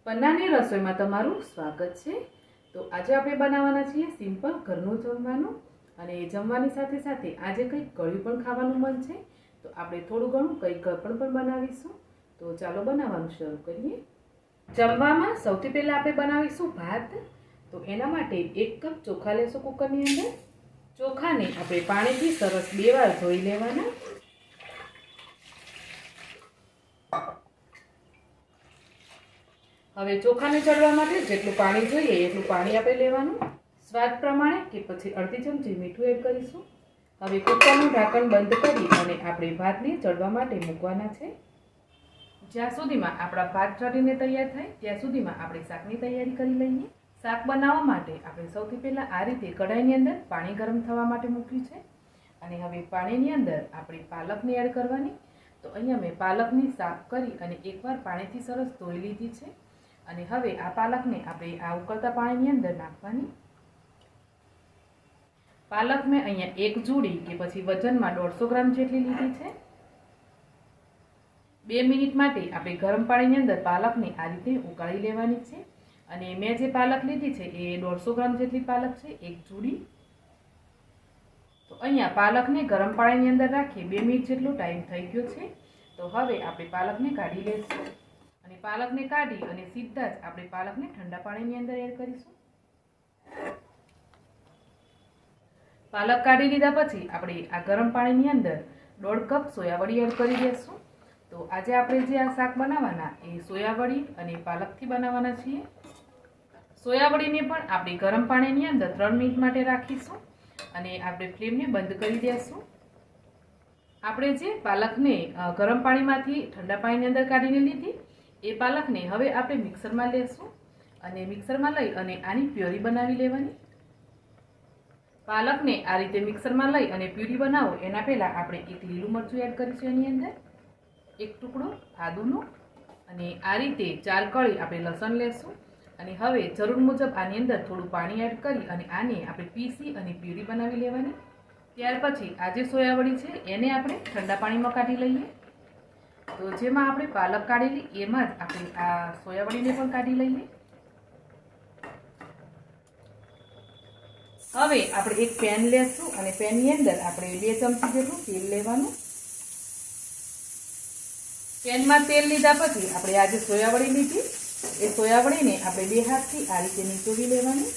પન્નાની રસોઈમાં તમારું સ્વાગત છે। તો આજે આપણે બનાવવાના છીએ સિમ્પલ ઘરનું જમવાનું અને જમવાની સાથે સાથે આજે કંઈક ગળ્યું પણ ખાવાનું મન છે તો આપણે થોડું ઘણું કંઈક ગળપણ પણ બનાવીશું। તો ચાલો બનાવવાનું શરૂ કરીએ। જમવામાં સૌથી પહેલા આપણે બનાવીશું ભાત। તો એના માટે 1 કપ ચોખા લેશું કુકરની અંદર। ચોખાને આપણે પાણીથી સરસ 2 વાર ધોઈ લેવાના। હવે ચોખાને ચડવા માટે જેટલું પાણી જોઈએ એટલું પાણી આપણે લેવાનું। સ્વાદ પ્રમાણે કે પછી અડધી ચમચી મીઠું એડ કરીશું। હવે કુકરનું ઢાંકણ બંધ કરી અને આપણે ભાતને ચડવા માટે મૂકવાના છે। જ્યાં સુધીમાં આપણા ભાત ચડીને તૈયાર થાય ત્યાં સુધીમાં આપણે શાકની તૈયારી કરી લઈએ। શાક બનાવવા માટે આપણે સૌથી પહેલાં આ રીતે કઢાઈની અંદર પાણી ગરમ થવા માટે મૂક્યું છે અને હવે પાણીની અંદર આપણે પાલકને એડ કરવાની। તો અહીંયા મેં પાલકની સાફ કરી અને એકવાર પાણીથી સરસ ધોઈ લીધી છે અને હવે આ પાલકને આપણે આ ઉકળતા પાણીની અંદર નાખવાની। પાલક મેં અહીંયા એક જોડી કે પછી વજનમાં 150 ગ્રામ જેટલી લીધી છે। 2 મિનિટ માટે આપણે ગરમ પાણીની અંદર પાલકને આ રીતે ઉકાળી લેવાની છે અને મેં જે પાલક લીધી છે એ 150 ગ્રામ જેટલી પાલક છે, એક જોડી। તો અહીંયા પાલકને ગરમ પાણીની અંદર રાખી 2 મિનિટ જેટલો ટાઈમ થઈ ગયો છે। તો હવે આપણે પાલકને કાઢી લઈશું અને પાલકને કાઢી અને સીધા જ આપણે પાલકને ઠંડા પાણીની અંદર એડ કરીશું। પાલક કાઢી લીધા પછી આપણે આ ગરમ પાણીની અંદર 1.5 કપ સોયાવડી એડ કરી દઈશું। તો આજે આપણે જે આ શાક બનાવવાના એ સોયાવડી અને પાલકથી બનાવવાના છીએ। સોયાવડીને પણ આપણે ગરમ પાણીની અંદર 3 મિનિટ માટે રાખીશું અને આપણે ફ્લેમને બંધ કરી દઈશું। આપણે જે પાલકને ગરમ પાણીમાંથી ઠંડા પાણીની અંદર કાઢીને લીધી એ પાલકને હવે આપણે મિક્સરમાં લેશું અને મિક્સરમાં લઈ અને આની પ્યોરી બનાવી લેવાની। પાલકને આ રીતે મિક્સરમાં લઈ અને પ્યુરી બનાવો એના પહેલાં આપણે એક લીલું મરચું એડ કરીશું એની અંદર, એક ટુકડો આદુનો અને આ રીતે 4 કળી આપણે લસણ લેશું અને હવે જરૂર મુજબ આની અંદર થોડું પાણી એડ કરી અને આને આપણે પીસી અને પ્યુરી બનાવી લેવાની। ત્યાર પછી આ જે સોયાવડી છે એને આપણે ઠંડા પાણીમાં કાઢી લઈએ। તો જેમાં આપણે પાલક કાઢેલી એમાં જ આપણે આ સોયાવડીને પણ કાઢી લઈએ। હવે આપણે એક પેન લેશું અને પેનની અંદર આપણે 2 ચમચી જેટલું તેલ લેવાનું। પેનમાં તેલ લીધા પછી આપણે આ જે સોયાવડી લીધી એ સોયાવડીને આપણે 2 હાથથી આ રીતે નીચોવી લેવાની।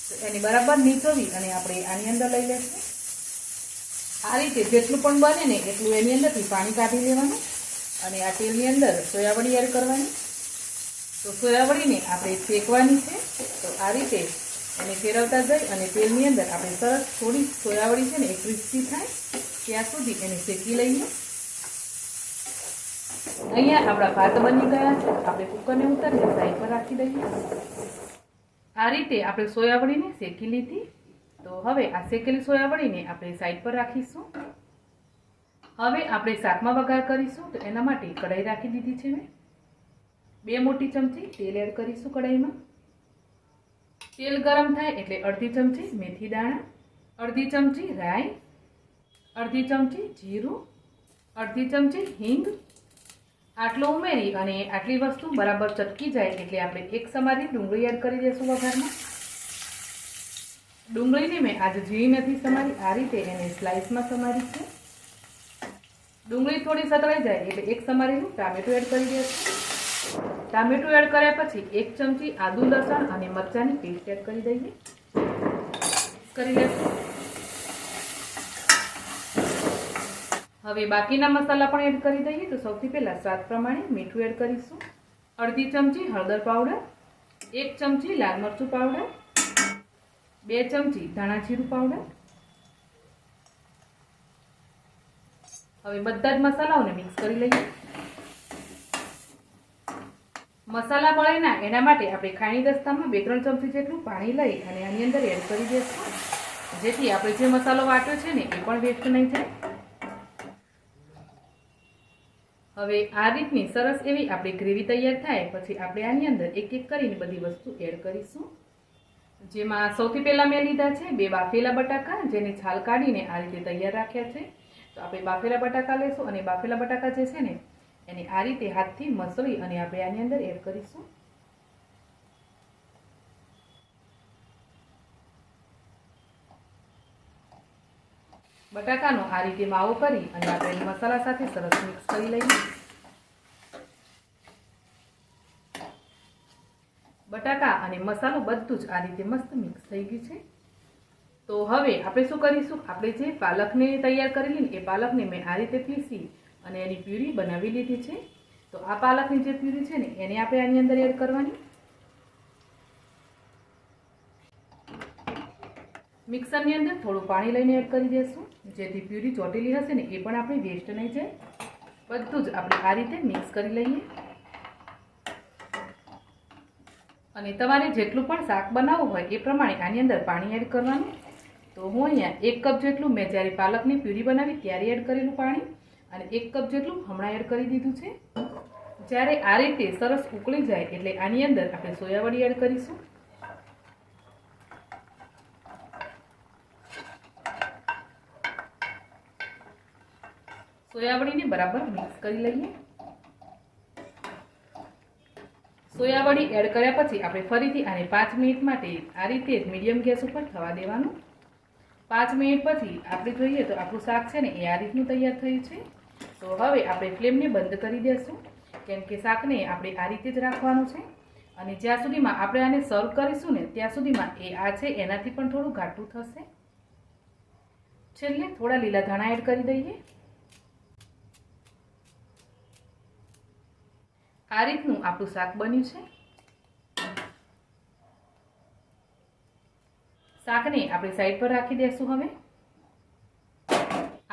તો એને બરાબર નીચોવી અને આપણે આની અંદર લઈ લેશું। આ રીતે જેટલું પણ બને ને એટલું એની અંદરથી પાણી કાઢી લેવાનું અને આ તેલની અંદર સોયાવડી એડ કરવાની। તો સોયાવડીને આપણે શેકવાની છે। તો આ રીતે એને ફેરવતા જઈ અને તેલની અંદર આપણે સરસ થોડી સોયાવડી છે ને એ ક્રિસ્પી થાય ત્યાં સુધી એને શેકી લઈએ। અહીંયા આપણા ભાત બની ગયા છે। આપણે કુકરને ઉતારીને સાઈડ પર રાખી દઈએ। આ રીતે આપણે સોયાવડીને શેકી લીધી। તો હવે આ શેકેલી સોયાવડીને આપણે સાઈડ પર રાખીશું। હવે આપણે શાકમાં વઘાર કરીશું। તો એના માટે કઢાઈ રાખી દીધી છે મેં। 2 મોટી ચમચી તેલ એડ કરીશું કઢાઈમાં। તેલ ગરમ થાય એટલે અડધી ચમચી મેથી દાણા, અડધી ચમચી રાઈ, અડધી ચમચી જીરું, અડધી ચમચી હિંગ આટલું ઉમેરી અને આટલી વસ્તુ બરાબર ચટકી જાય એટલે આપણે એક સમારી ડુંગળી એડ કરી દઈશું વઘારમાં। ડુંગળીને મેં આજે ઝીણી નથી સમારી, આ રીતે એને સ્લાઇસમાં સમારી છે। ડુંગળી થોડી સતળાઈ જાય એટલે એક સમારીનું ટામેટું એડ કરી દઈશું। ટામેટું એડ કર્યા પછી 1 ચમચી આદુ લસણ અને મરચાંની પેસ્ટ એડ કરી દઈએ, કરી લઈશું। હવે બાકીના મસાલા પણ એડ કરી દઈએ। તો સૌથી પહેલાં સ્વાદ પ્રમાણે મીઠું એડ કરીશું, અડધી ચમચી હળદર પાવડર, 1 ચમચી લાલ મરચું પાવડર, 2 ચમચી ધાણા જીરું પાવડર। હવે બધા જ મસાલાઓને મિક્સ કરી લઈએ। મસાલા બળે ના એના માટે આપણે ખાણી દસ્તામાં 2-3 ચમચી જેટલું પાણી લઈ અને આની અંદર એડ કરી દઈશું જેથી આપણે જે મસાલો વાટ્યો છે ને એ પણ વેસ્ટ નહીં જાય। હવે આ રીતની સરસ એવી આપણી ગ્રેવી તૈયાર થાય પછી આપણે આની અંદર એક એક કરીને બધી વસ્તુ એડ કરીશું। જેમાં સૌથી પહેલાં મેં લીધા છે 2 બાફેલા બટાકા જેની છાલ કાઢીને આ રીતે તૈયાર રાખ્યા છે। તો આપણે બાફેલા બટાકા લેશું અને બાફેલા બટાકા જે છે ને એને આ રીતે હાથથી મસળી અને આપણે આની અંદર એડ કરીશું. બટાકાનો આ રીતે માવો કરી અને આપણે મસાલા સાથે સરસ મિક્સ કરી લઈએ. બટાકા અને મસાલો બધું જ આ રીતે મસ્ત મિક્સ થઈ ગયું છે. તો હવે આપણે શું કરીશું, આપણે જે પાલકને તૈયાર કરેલી ને એ પાલકને મેં આ રીતે પીસી અને એની પ્યુરી બનાવી લીધી છે. તો આ પાલકની જે પ્યુરી છે ને એને આપણે આની અંદર એડ કરવાની. મિક્સરની અંદર થોડું પાણી લઈને એડ કરી દઈશું, જેથી પ્યુરી ચોટેલી હશે ને એ પણ આપણી વેસ્ટ નહીં જાય. બધું જ આપણે આ રીતે મિક્સ કરી લઈએ. અને તમારે જેટલું પણ શાક બનાવવું હોય એ પ્રમાણે આની અંદર પાણી એડ કરવાનું. તો હું અહીંયા 1 કપ જેટલું મેં જ્યારે પાલકની પ્યુરી બનાવી ત્યારે એડ કરેલું પાણી અને 1 કપ જેટલું હમણાં એડ કરી દીધું છે. જ્યારે આ રીતે સરસ ઉકળી જાય એટલે આની અંદર આપણે સોયાવડી એડ કરીશું. સોયાવડીને બરાબર મિક્સ કરી લઈએ. સોયાવડી એડ કર્યા પછી આપણે ફરીથી આને 5 મિનિટ માટે આ રીતે મીડિયમ ગેસ ઉપર થવા દેવાનું. 5 મિનિટ પછી આપણે જોઈએ તો આપણું શાક છે ને એ આ રીતનું તૈયાર થયું છે. તો હવે આપણે ફ્લેમને બંધ કરી દઈશું, કેમ કે શાકને આપણે આ રીતે જ રાખવાનું છે. અને જ્યાં સુધીમાં આપણે આને સર્વ કરીશું ને ત્યાં સુધીમાં એ આ છે એનાથી પણ થોડું ઘાટું થશે. છેલ્લે થોડા લીલા ધાણા એડ કરી દઈએ. આ રીતનું આપણું શાક બન્યું છે. શાકને આપણે સાઈડ પર રાખી દઈશું. હવે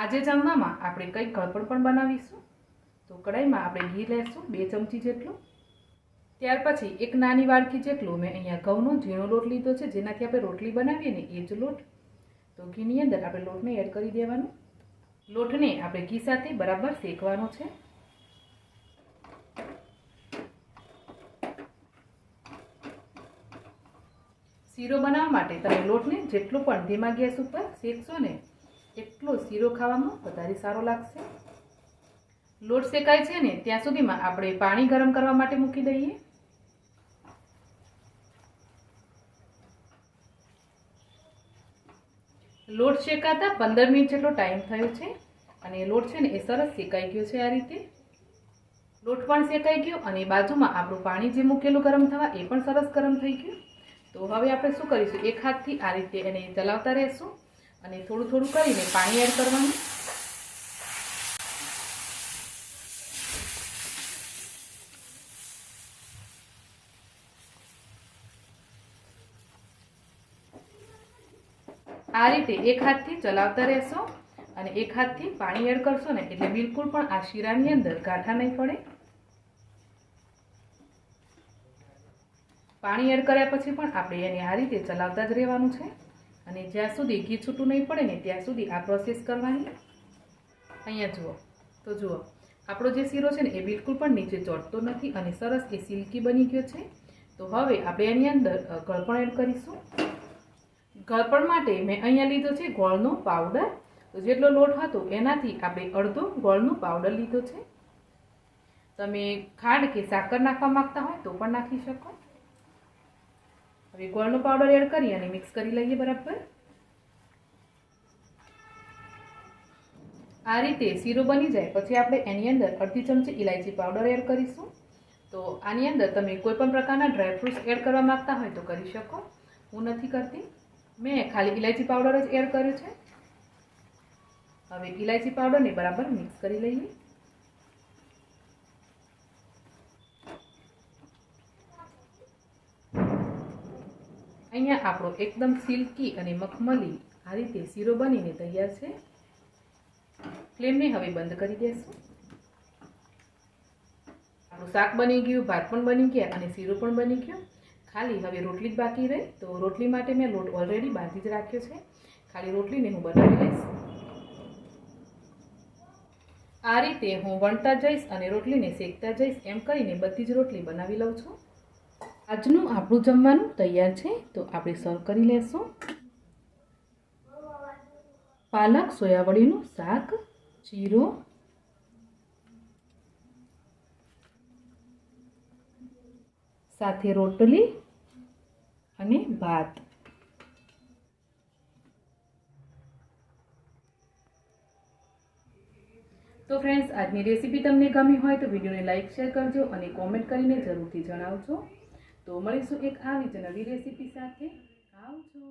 આજે જમવામાં આપણે કંઈક ગળપણ પણ બનાવીશું. તો કઢાઈમાં આપણે ઘી લેશું 2 ચમચી જેટલું. ત્યાર પછી એક નાની વાડકી જેટલું મેં અહીંયા ઘઉંનો ઝીણો લોટ લીધો છે, જેનાથી આપણે રોટલી બનાવીએ ને એ જ લોટ. તો ઘીની અંદર આપણે લોટને એડ કરી દેવાનું. લોટને આપણે ઘી સાથે બરાબર શેકવાનો છે. શીરો બનાવવા માટે તમે લોટને જેટલો પણ ધીમા ગેસ ઉપર શેકશો ને એટલો શીરો ખાવામાં વધારે સારો લાગશે. લોટ શેકાય છે ને ત્યાં સુધીમાં આપણે પાણી ગરમ કરવા માટે મૂકી દઈએ. લોટ શેકાતા 15 મિનિટ જેટલો ટાઈમ થયો છે અને લોટ છે ને એ સરસ શેકાઈ ગયો છે. આ રીતે લોટ પણ શેકાઈ ગયો અને બાજુમાં આપણું પાણી જે મૂકેલું ગરમ થવા એ પણ સરસ ગરમ થઈ ગયું. તો હવે આપણે શું કરીશું, એક હાથથી આ રીતે એને ચલાવતા રહેશું અને થોડું થોડું કરીને પાણી એડ કરવાનું. આ રીતે એક હાથથી ચલાવતા રહેશો અને એક હાથથી પાણી એડ કરશો ને એટલે બિલકુલ પણ આ શીરાની અંદર ગાંઠા નહીં પડે. પાણી એડ કર્યા પછી પણ આપણે એને આ રીતે ચલાવતા જ રહેવાનું છે અને જ્યાં સુધી ઘી છૂટું નહીં પડે ને ત્યાં સુધી આ પ્રોસેસ કરવાની. અહીંયા જુઓ તો જુઓ આપણો જે શીરો છે ને એ બિલકુલ પણ નીચે ચોંટતો નથી અને સરસ એ સિલ્કી બની ગયો છે. તો હવે આપણે એની અંદર ગળપણ એડ કરીશું. ગળપણ માટે મેં અહીંયા લીધો છે ગોળનો પાવડર. તો જેટલો લોટ હતો એનાથી આપણે અડધો ગોળનો પાવડર લીધો છે. તમે ખાંડ કે સાકર નાખવા માંગતા હોય તો પણ નાખી શકો. હવે ગોળનો પાવડર એડ કરી અને મિક્સ કરી લઈએ બરાબર. આ રીતે શીરો બની જાય પછી આપણે એની અંદર અડધી ચમચી ઇલાયચી પાવડર એડ કરીશું. તો આની અંદર તમે કોઈ પણ પ્રકારના ડ્રાયફ્રૂટ્સ એડ કરવા માંગતા હોય તો કરી શકો. હું નથી કરતી, મેં ખાલી ઇલાયચી પાવડર જ એડ કર્યો છે. હવે ઇલાયચી પાવડરને બરાબર મિક્સ કરી લઈએ. અહીંયા આપણો એકદમ સિલ્કી અને મખમલી આ રીતે શીરો બનીને તૈયાર છે. ફ્લેમને હવે બંધ કરી દેશું. આપણું શાક બની ગયું, ભાત પણ બની ગયા અને શીરો પણ બની ગયો. ખાલી હવે રોટલી જ બાકી રહી. તો રોટલી માટે મેં લોટ ઓલરેડી બાંધી જ રાખ્યો છે. ખાલી રોટલીને હું બનાવી લઈશ. આ રીતે હું વણતા જઈશ અને રોટલીને શેકતા જઈશ એમ કરીને બધી જ રોટલી બનાવી લઉં છું. આજનું આપણું જમવાનું તૈયાર છે. તો આપણે સર્વ કરી લેશું. પાલક સોયાવડીનું શાક, શીરો સાથે રોટલી અને ભાત. તો ફ્રેન્ડ્સ, આજની રેસીપી તમને ગમી હોય તો વિડીયોને લાઇક શેર કરજો અને કોમેન્ટ કરીને જરૂરથી જણાવજો. તો મળીશું એક આવી જ નવી રેસીપી સાથે. આવજો.